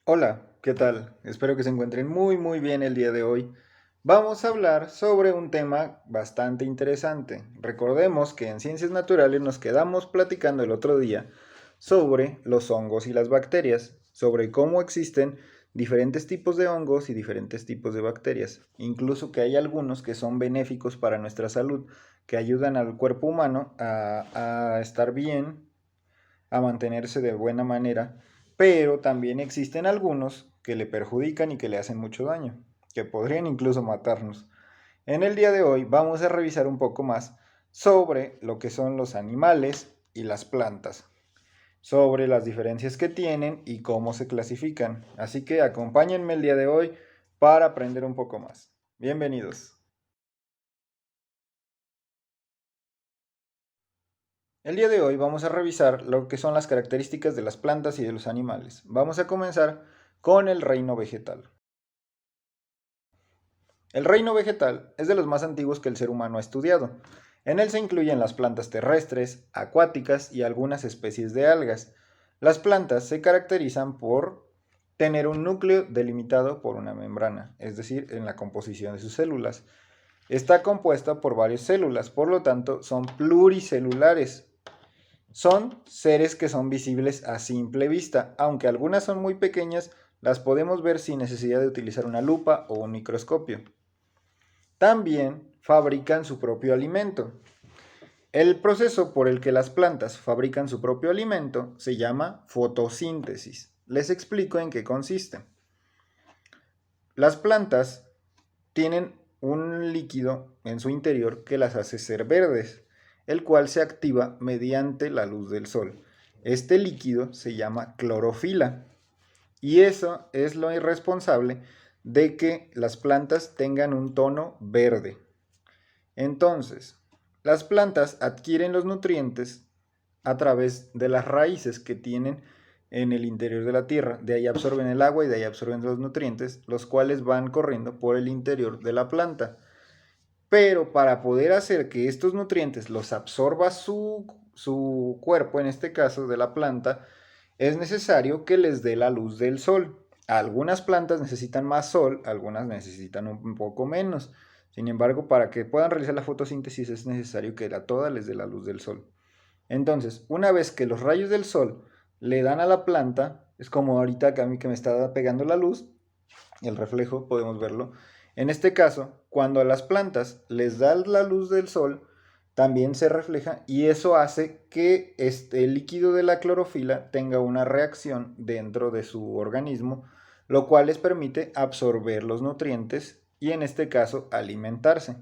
Hola, ¿qué tal? Espero que se encuentren muy bien el día de hoy. Vamos a hablar sobre un tema bastante interesante. Recordemos que en ciencias naturales nos quedamos platicando el otro día sobre los hongos y las bacterias, sobre cómo existen diferentes tipos de hongos y diferentes tipos de bacterias, incluso que hay algunos que son benéficos para nuestra salud, que ayudan al cuerpo humano a estar bien, a mantenerse de buena manera, pero también existen algunos que le perjudican y que le hacen mucho daño, que podrían incluso matarnos. En el día de hoy vamos a revisar un poco más sobre lo que son los animales y las plantas, sobre las diferencias que tienen y cómo se clasifican. Así que acompáñenme el día de hoy para aprender un poco más. Bienvenidos. El día de hoy vamos a revisar lo que son las características de las plantas y de los animales. Vamos a comenzar con el reino vegetal. El reino vegetal es de los más antiguos que el ser humano ha estudiado. En él se incluyen las plantas terrestres, acuáticas y algunas especies de algas. Las plantas se caracterizan por tener un núcleo delimitado por una membrana, es decir, en la composición de sus células. Está compuesta por varias células, por lo tanto son pluricelulares. Son seres que son visibles a simple vista, aunque algunas son muy pequeñas, las podemos ver sin necesidad de utilizar una lupa o un microscopio. También fabrican su propio alimento. El proceso por el que las plantas fabrican su propio alimento se llama fotosíntesis. Les explico en qué consiste. Las plantas tienen un líquido en su interior que las hace ser verdes, el cual se activa mediante la luz del sol. Este líquido se llama clorofila y eso es lo irresponsable de que las plantas tengan un tono verde. Entonces, las plantas adquieren los nutrientes a través de las raíces que tienen en el interior de la tierra. De ahí absorben el agua y de ahí absorben los nutrientes, los cuales van corriendo por el interior de la planta. Pero para poder hacer que estos nutrientes los absorba su cuerpo, en este caso de la planta, es necesario que les dé la luz del sol. Algunas plantas necesitan más sol, algunas necesitan un poco menos. Sin embargo, para que puedan realizar la fotosíntesis es necesario que a todas les dé la luz del sol. Entonces, una vez que los rayos del sol le dan a la planta, es como ahorita que a mí que me está pegando la luz, el reflejo, podemos verlo. En este caso, cuando a las plantas les da la luz del sol, también se refleja y eso hace que el líquido de la clorofila tenga una reacción dentro de su organismo, lo cual les permite absorber los nutrientes y en este caso alimentarse.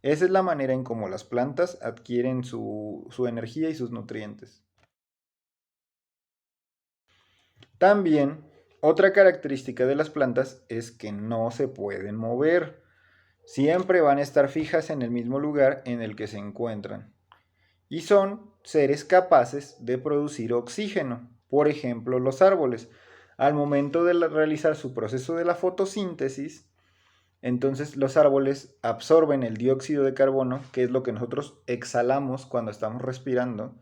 Esa es la manera en cómo las plantas adquieren su energía y sus nutrientes. También, otra característica de las plantas es que no se pueden mover. Siempre van a estar fijas en el mismo lugar en el que se encuentran. Y son seres capaces de producir oxígeno. Por ejemplo, los árboles. Al momento de realizar su proceso de la fotosíntesis, entonces los árboles absorben el dióxido de carbono, que es lo que nosotros exhalamos cuando estamos respirando,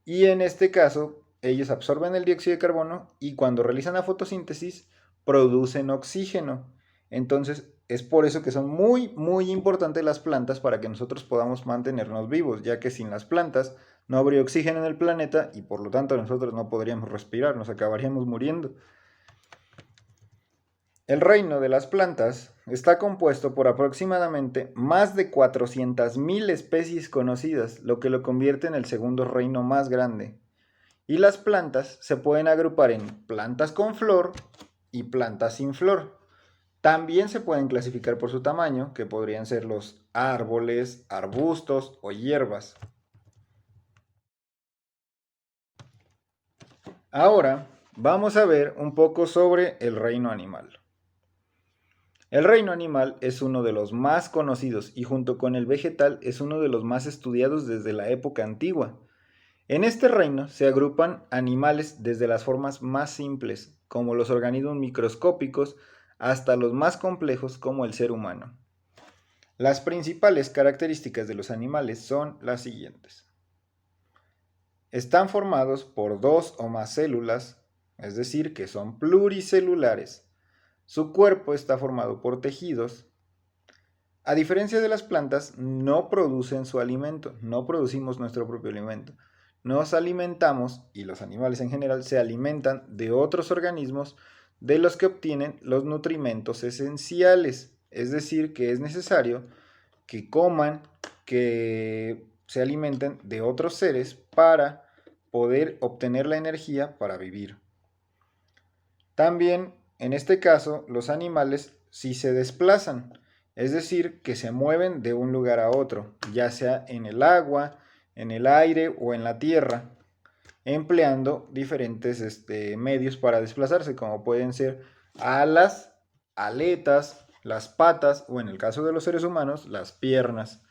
y en este caso, ellos absorben el dióxido de carbono y cuando realizan la fotosíntesis producen oxígeno. Entonces, es por eso que son muy importantes las plantas para que nosotros podamos mantenernos vivos, ya que sin las plantas no habría oxígeno en el planeta y por lo tanto nosotros no podríamos respirar, nos acabaríamos muriendo. El reino de las plantas está compuesto por aproximadamente más de 400.000 especies conocidas, lo que lo convierte en el segundo reino más grande. Y las plantas se pueden agrupar en plantas con flor y plantas sin flor. También se pueden clasificar por su tamaño, que podrían ser los árboles, arbustos o hierbas. Ahora vamos a ver un poco sobre el reino animal. El reino animal es uno de los más conocidos y junto con el vegetal es uno de los más estudiados desde la época antigua. En este reino se agrupan animales desde las formas más simples, como los organismos microscópicos, hasta los más complejos como el ser humano. Las principales características de los animales son las siguientes. Están formados por dos o más células, es decir, que son pluricelulares. Su cuerpo está formado por tejidos. A diferencia de las plantas, no producen su alimento, no producimos nuestro propio alimento. Nos alimentamos, y los animales en general se alimentan de otros organismos de los que obtienen los nutrimentos esenciales. Es decir, que es necesario que coman, que se alimenten de otros seres para poder obtener la energía para vivir. También, en este caso, los animales sí se desplazan, es decir, que se mueven de un lugar a otro, ya sea en el agua, en el aire o en la tierra, empleando diferentes medios para desplazarse, como pueden ser alas, aletas, las patas o en el caso de los seres humanos, las piernas.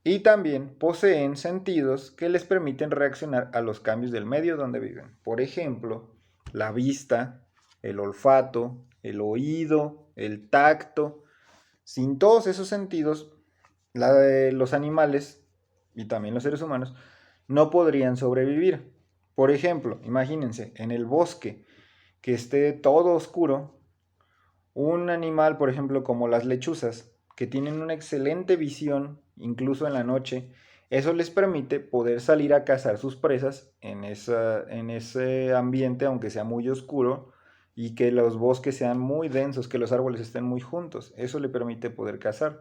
Y también poseen sentidos que les permiten reaccionar a los cambios del medio donde viven. Por ejemplo, la vista, el olfato, el oído, el tacto. Sin todos esos sentidos, los animales y también los seres humanos no podrían sobrevivir. Por ejemplo, imagínense, en el bosque que esté todo oscuro, un animal, por ejemplo, como las lechuzas, que tienen una excelente visión, incluso en la noche, eso les permite poder salir a cazar sus presas en ese ambiente, aunque sea muy oscuro, y que los bosques sean muy densos, que los árboles estén muy juntos. Eso le permite poder cazar.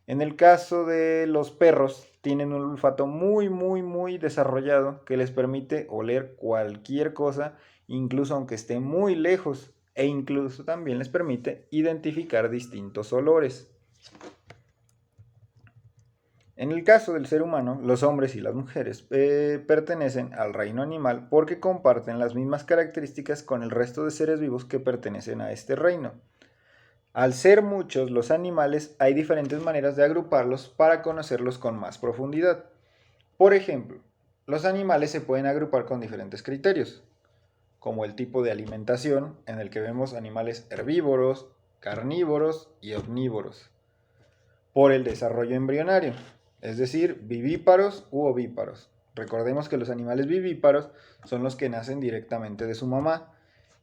En el caso de los perros, tienen un olfato muy desarrollado que les permite oler cualquier cosa, incluso aunque esté muy lejos, e incluso también les permite identificar distintos olores. En el caso del ser humano, los hombres y las mujeres pertenecen al reino animal porque comparten las mismas características con el resto de seres vivos que pertenecen a este reino. Al ser muchos los animales, hay diferentes maneras de agruparlos para conocerlos con más profundidad. Por ejemplo, los animales se pueden agrupar con diferentes criterios, como el tipo de alimentación, en el que vemos animales herbívoros, carnívoros y omnívoros. Por el desarrollo embrionario, es decir, vivíparos u ovíparos. Recordemos que los animales vivíparos son los que nacen directamente de su mamá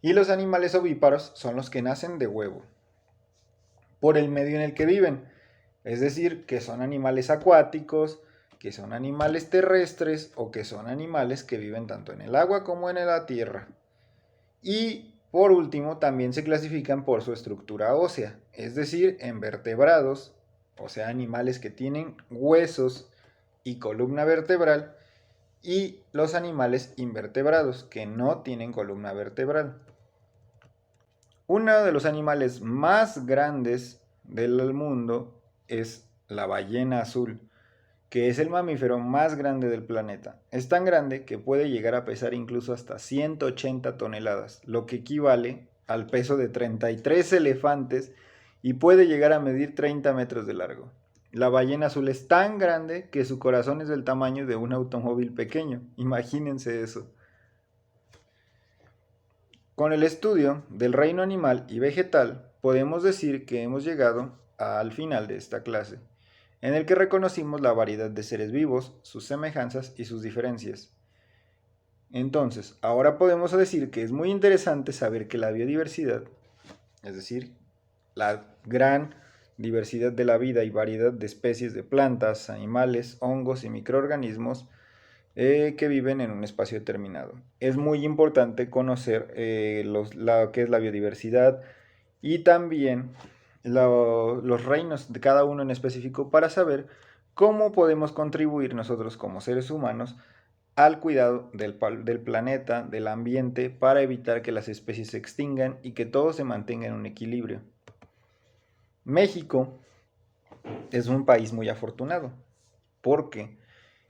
y los animales ovíparos son los que nacen de huevo. Por el medio en el que viven, es decir, que son animales acuáticos, que son animales terrestres o que son animales que viven tanto en el agua como en la tierra. Y por último, también se clasifican por su estructura ósea, es decir, en vertebrados, o sea, animales que tienen huesos y columna vertebral, y los animales invertebrados, que no tienen columna vertebral. Uno de los animales más grandes del mundo es la ballena azul, que es el mamífero más grande del planeta. Es tan grande que puede llegar a pesar incluso hasta 180 toneladas, lo que equivale al peso de 33 elefantes y puede llegar a medir 30 metros de largo. La ballena azul es tan grande que su corazón es del tamaño de un automóvil pequeño. Imagínense eso. Con el estudio del reino animal y vegetal, podemos decir que hemos llegado al final de esta clase, en el que reconocimos la variedad de seres vivos, sus semejanzas y sus diferencias. Entonces, ahora podemos decir que es muy interesante saber que la biodiversidad, es decir, la gran diversidad de la vida y variedad de especies de plantas, animales, hongos y microorganismos, que viven en un espacio determinado. Es muy importante conocer lo que es la biodiversidad y también los reinos de cada uno en específico para saber cómo podemos contribuir nosotros como seres humanos al cuidado del planeta, del ambiente, para evitar que las especies se extingan y que todo se mantenga en un equilibrio. México es un país muy afortunado porque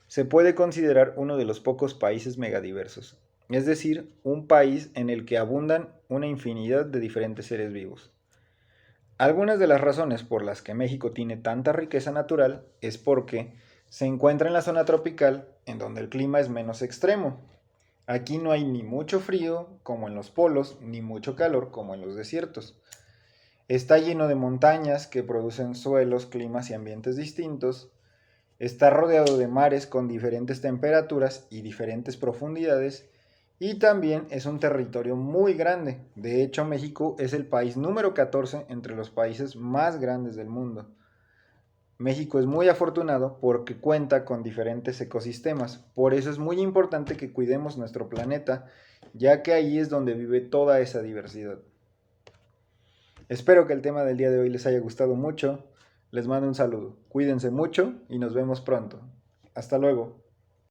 se puede considerar uno de los pocos países megadiversos, es decir, un país en el que abundan una infinidad de diferentes seres vivos. Algunas de las razones por las que México tiene tanta riqueza natural es porque se encuentra en la zona tropical, en donde el clima es menos extremo. Aquí no hay ni mucho frío como en los polos, ni mucho calor como en los desiertos. Está lleno de montañas que producen suelos, climas y ambientes distintos. Está rodeado de mares con diferentes temperaturas y diferentes profundidades y también es un territorio muy grande. De hecho, México es el país número 14 entre los países más grandes del mundo. México es muy afortunado porque cuenta con diferentes ecosistemas. Por eso es muy importante que cuidemos nuestro planeta, ya que ahí es donde vive toda esa diversidad. Espero que el tema del día de hoy les haya gustado mucho. Les mando un saludo. Cuídense mucho y nos vemos pronto. Hasta luego.